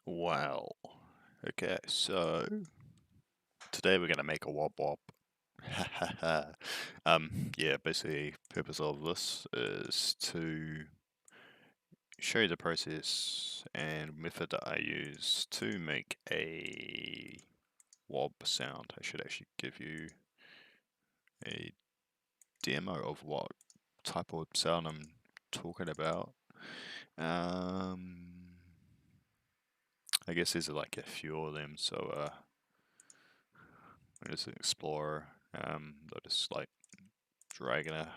Wow. Okay, so today we're gonna make a wob wob. Yeah, basically purpose of this is to show you the process and method that I use to make a wob sound. I should actually give you a demo of what type of sound I'm talking about. I guess there's like a few of them, so as an explorer, I'll just like dragging a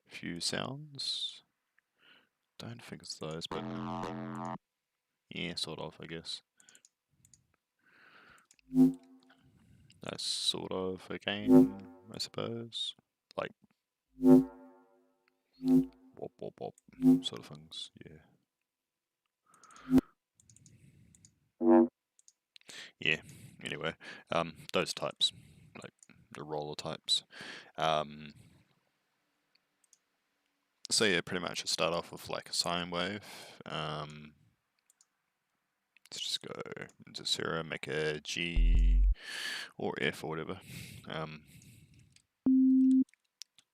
few sounds. Don't think it's those, but yeah, sort of, I guess. That's sort of a game, I suppose. Like wop wop wop sort of things, yeah. Yeah, anyway, those types, like the roller types. Um, so yeah, pretty much I start off with like a sine wave. Let's just go into 0, make a G or F or whatever.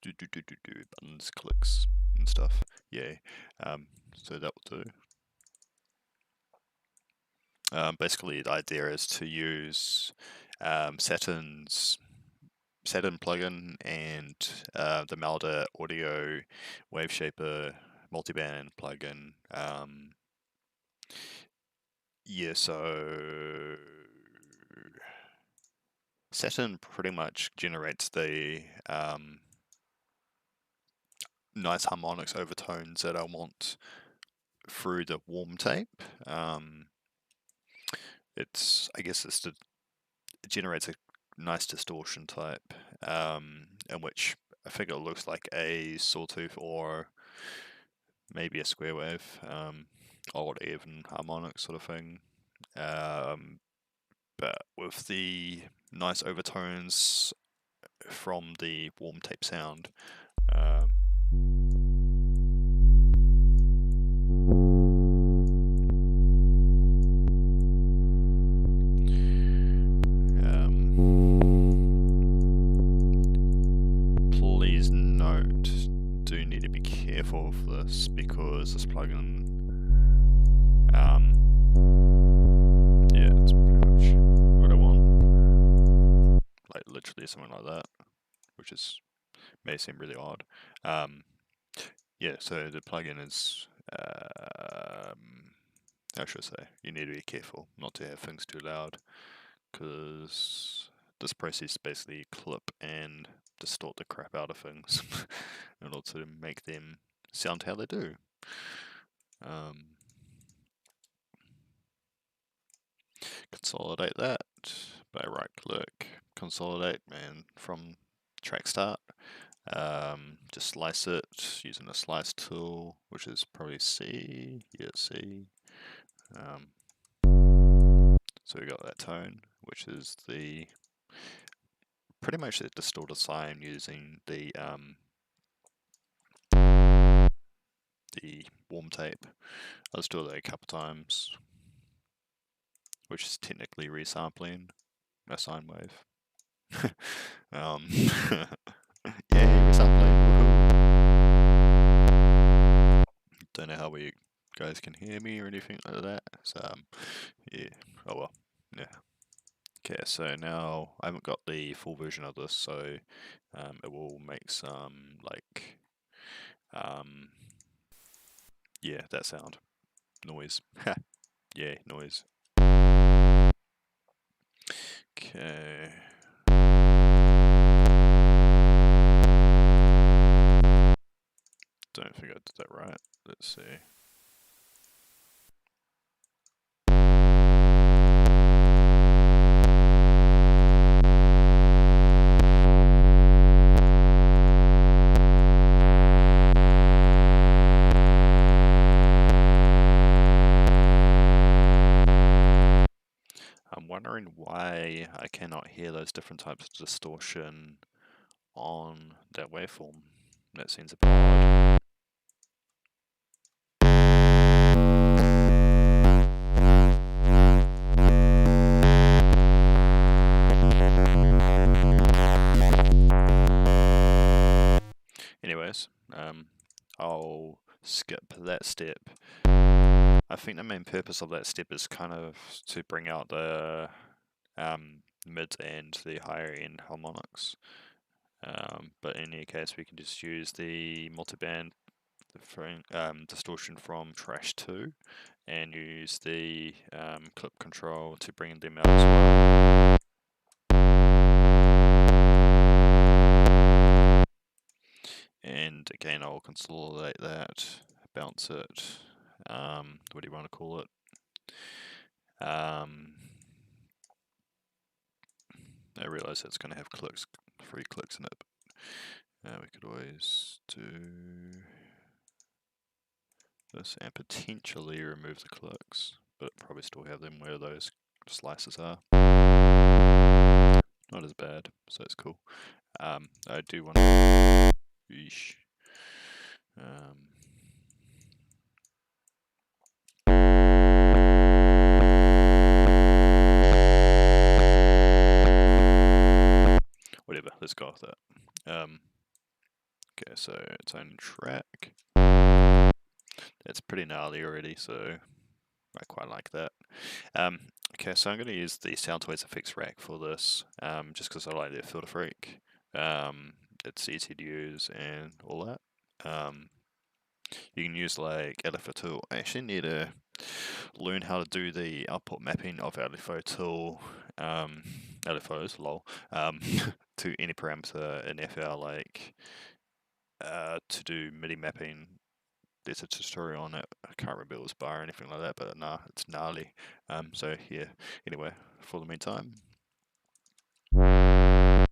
Do buttons, clicks, and stuff. Yeah. So that will do. Basically, the idea is to use Saturn's Saturn plugin and the Malda Audio Wave Shaper multiband plugin. Yeah, so Saturn pretty much generates the nice harmonics overtones that I want through the warm tape. It generates a nice distortion type, in which I think it looks like a sawtooth or maybe a square wave, odd even harmonic sort of thing. But with the nice overtones from the warm tape sound. Please note, do need to be careful of this because this plugin, yeah, it's pretty much what I want. Like literally something like that, which may seem really odd. Yeah, so the plugin is, how should I say, you need to be careful not to have things too loud, because this process basically clip and distort the crap out of things in order to make them sound how they do. Consolidate that by right click, consolidate, and from track start, just slice it using the slice tool, which is probably C. Yeah, C. So we got that tone, which is pretty much the distorted sine using the warm tape. I'll just do that a couple times, which is technically resampling a sine wave. Yeah, resampling. Don't know how you guys can hear me or anything like that. So yeah. Oh well. Yeah. Okay, so now I haven't got the full version of this, so it will make some like yeah, that sound. Noise. Yeah, noise. Okay. Don't think I did that right. Let's see. I'm wondering why I cannot hear those different types of distortion on that waveform. That seems a bit odd. I'll skip that step. I think the main purpose of that step is kind of to bring out the mid and the higher end harmonics. But in any case, we can just use the multiband distortion from trash 2 and use the clip control to bring them out as well. And again, I'll consolidate that, bounce it, what do you want to call it? I realize it's going to have clicks, 3 clicks in it. We could always do this and potentially remove the clicks, but probably still have them where those slices are. Not as bad, so it's cool. I do want to. Yeesh. Whatever, let's go with that. Okay, so its own track. That's pretty gnarly already, so I quite like that. Okay, so I'm going to use the Soundtoys Effects rack for this, just because I like their filter freak. It's easy to use and all that. You can use like LFO tool. I actually need to learn how to do the output mapping of LFO tool, LFOs, lol, to any parameter in FL, like to do MIDI mapping. There's a tutorial on it. I can't remember if it was bar or anything like that, but nah, it's gnarly. So yeah, anyway, for the meantime, wah,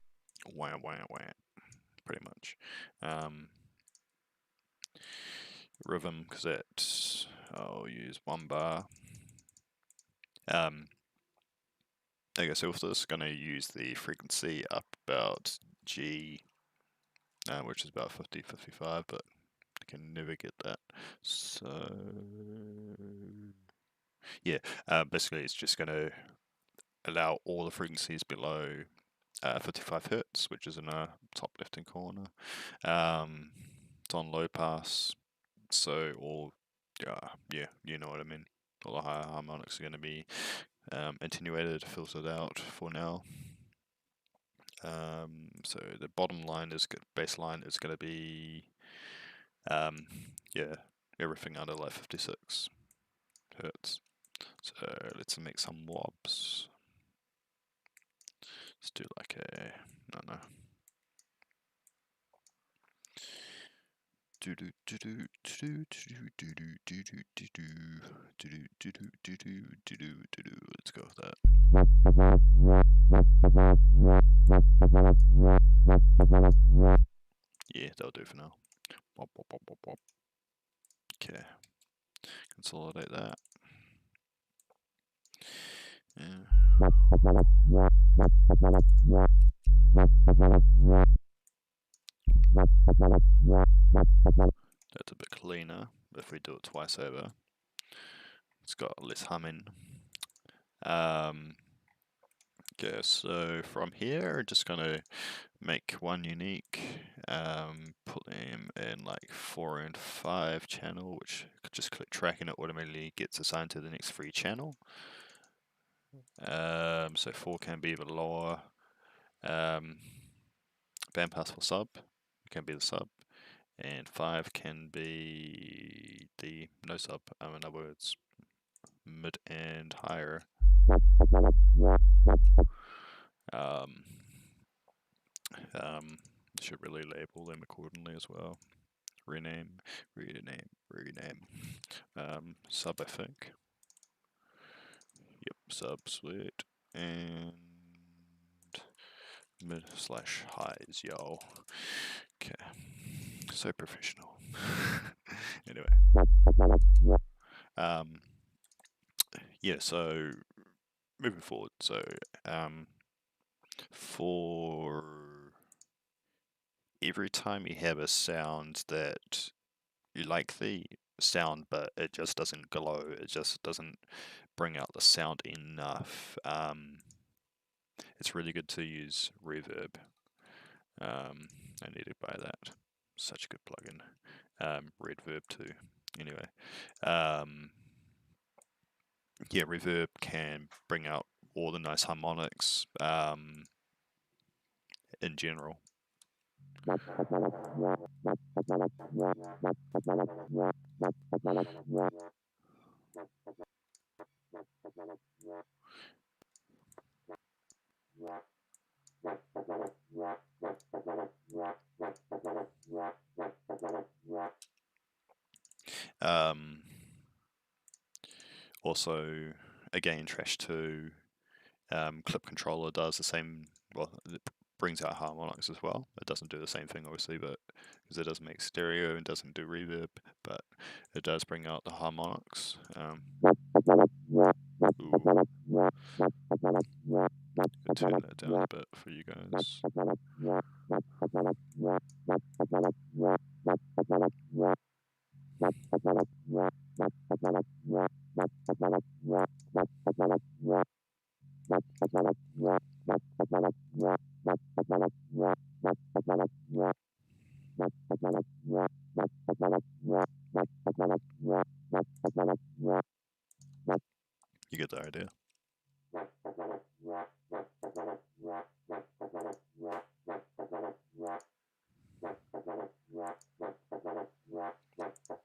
pretty much. Rhythm, because that I'll use 1 bar. Okay, so with this, going to use the frequency up about G, which is about 50-55, but I can never get that. So yeah, basically it's just going to allow all the frequencies below 55 Hz, which is in the top left-hand corner. It's on low pass, so all yeah, you know what I mean. All the higher harmonics are going to be attenuated, filtered out for now. So the bottom line is baseline is going to be yeah, everything under like 56 Hz. So let's make some wobs. Let's do like a, I don't know. Let's go with that. Yeah, that'll do for now. Okay, consolidate that. Yeah. That's a bit cleaner if we do it twice over. It's got less humming. Okay, so from here, just gonna make one unique, put them in like 4 and 5 channel, which just click track and it automatically gets assigned to the next free channel. So 4 can be the lower bandpass for sub, it can be the sub, and 5 can be the no sub, in other words, mid and higher. Should really label them accordingly as well. Rename. Sub, I think. Yep, sub, sweet. And mid/highs, yo. Okay. So professional. Anyway. Yeah, so moving forward, so for every time you have a sound that you like the sound but it just doesn't glow, it just doesn't bring out the sound enough, it's really good to use reverb. I need to buy that. such a good plugin. Reverb too. Anyway, yeah, reverb can bring out all the nice harmonics in general. Also, again, Trash 2, Clip Controller does the same, well, it brings out harmonics as well. It doesn't do the same thing, obviously, but because it doesn't make stereo and doesn't do reverb, but it does bring out the harmonics. Turn that down a bit for you guys. You get the idea.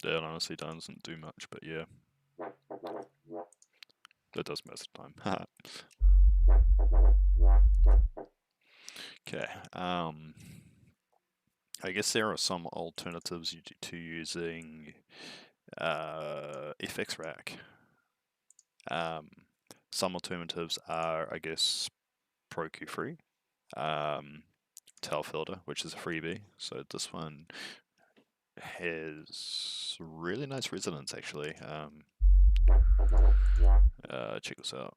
That honestly doesn't do much, but yeah. That does most of the time. Okay. I guess there are some alternatives to using FX Rack. Some alternatives are, I guess, ProQ free, Tail Filter, which is a freebie. So this one has really nice resonance, actually. Check this out.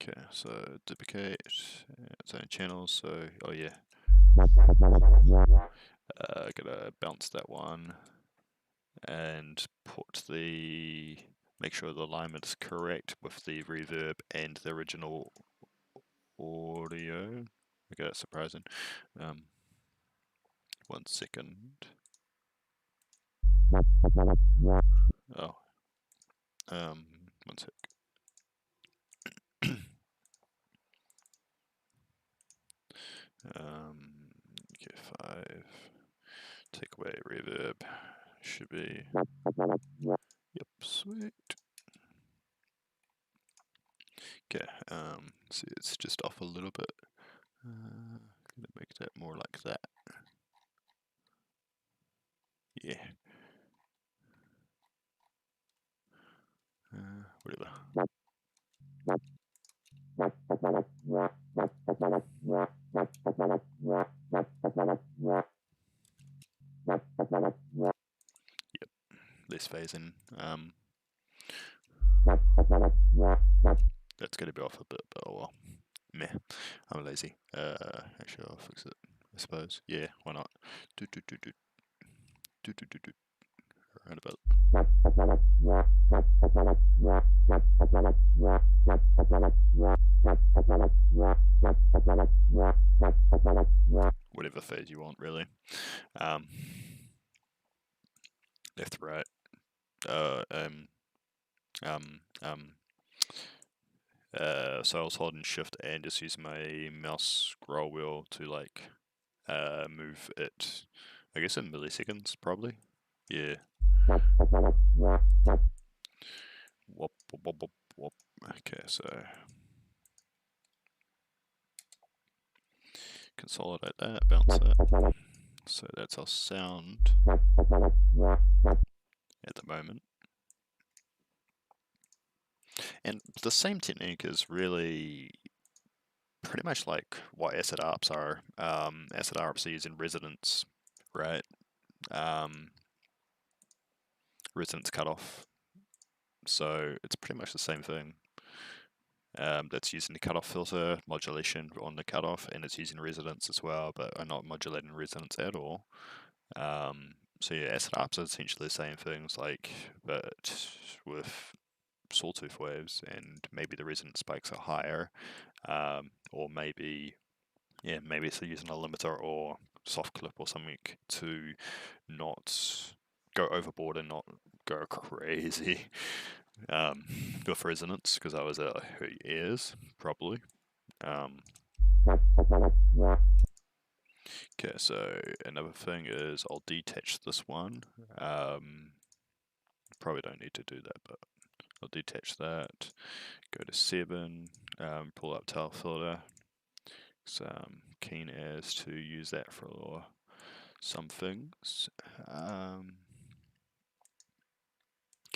Okay, so duplicate its own channels. So, oh yeah, gotta bounce that one and make sure the alignment is correct with the reverb and the original audio. Okay, that's surprising. 1 second. Oh. 1 sec. Okay, 5. Take away reverb. Should be. Yep, sweet. Okay, see, it's just off a little bit. Gonna make that more like that. Yeah. Whatever. Yep, less phasing. That's gonna be off a bit, but oh well. Meh. I'm lazy. Actually, I'll fix it, I suppose. Yeah, why not? Right about. Whatever phase you want, really. Left, right. So I was holding shift and just using my mouse scroll wheel to like move it, I guess in milliseconds probably. Yeah. Wop, wop, wop, wop, wop. Okay, so consolidate that, bounce that. So that's our sound at the moment. And the same technique is really pretty much like what acid arps are. Acid arps are using resonance, right? Resonance cutoff. So it's pretty much the same thing. That's using the cutoff filter, modulation on the cutoff, and it's using resonance as well, but are not modulating resonance at all. So yeah, acid arps are essentially the same things, but with sawtooth waves, and maybe the resonance spikes are higher, or maybe it's using a limiter or soft clip or something to not go overboard and not go crazy with resonance, because I was at her ears probably. Okay, so another thing is I'll detach this one. Probably don't need to do that, but I'll detach that. Go to 7, pull up tail filter. So I'm keen as to use that for some things.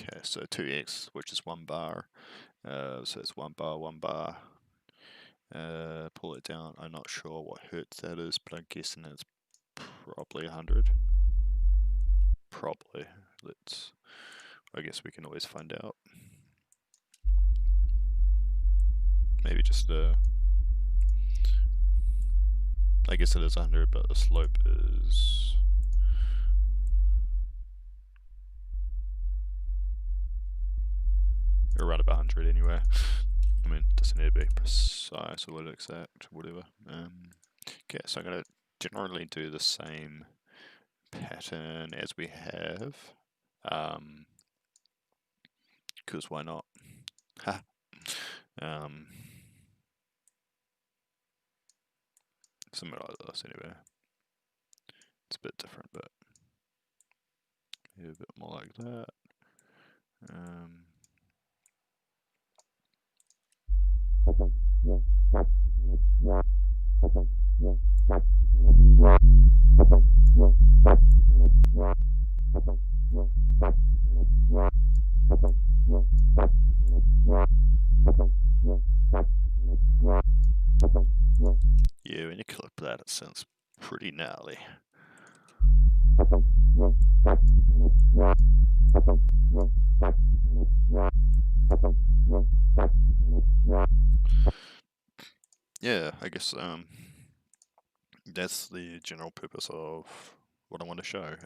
Okay, so 2x, which is 1 bar. So it's 1 bar, 1 bar. Pull it down. I'm not sure what hertz that is, but I'm guessing it's probably 100. Probably. I guess we can always find out. Maybe just I guess it is 100, but the slope is around about 100 anyway. I mean, it doesn't need to be precise or exact, whatever. Okay, so I'm going to generally do the same pattern as we have, because why not? Something like this anyway. It's a bit different, but maybe a bit more like that. Yeah, when you clip that, it sounds pretty gnarly. Yeah, I guess that's the general purpose of what I want to show.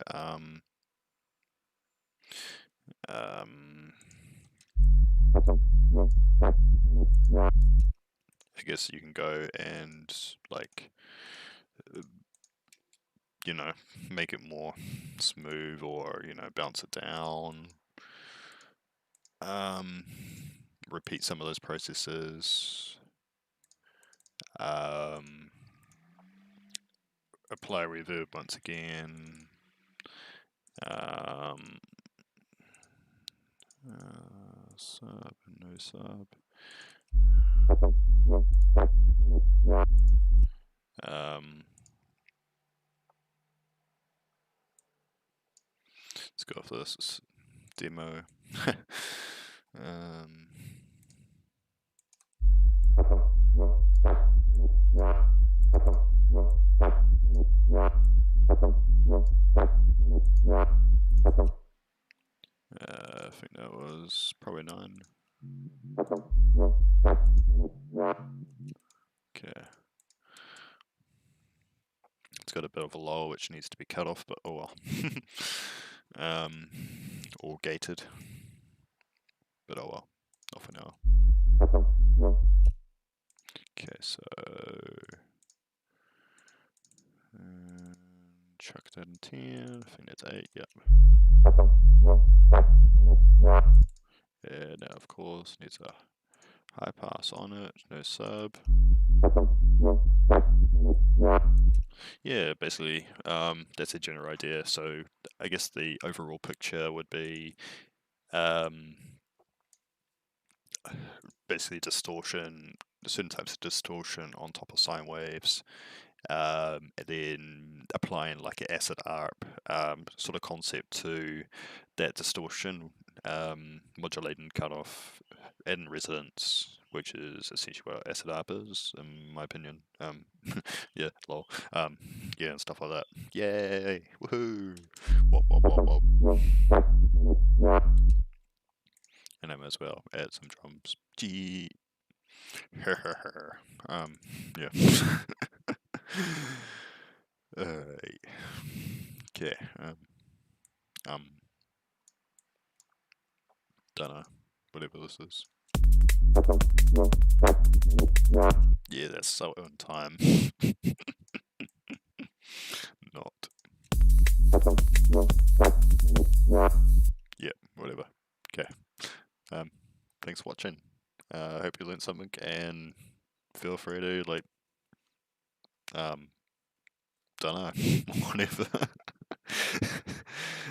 I guess you can go and like, you know, make it more smooth, or bounce it down. Repeat some of those processes. Apply reverb once again. Sub, no sub. Let's go for this demo. I think that was probably 9. Okay. It's got a bit of a lull which needs to be cut off, but oh well. Or gated. But oh well. Not for now. Okay, so chuck that in 10. I think that's 8, yep. Yeah, now of course needs a high pass on it, no sub. Yeah, basically, that's a general idea. So I guess the overall picture would be basically distortion, certain types of distortion on top of sine waves, and then applying like an acid ARP sort of concept to that distortion, modulating cutoff and resonance, which is essentially what acid ARP is, in my opinion. Yeah, lol. Yeah, and stuff like that. Yay! Woohoo! Wop wop wop wop. And I might as well add some drums. Gee. Yeah. Okay. Dunno. Whatever this is. Yeah, that's so on time. thanks for watching. I hope you learned something, and feel free to don't know, whatever.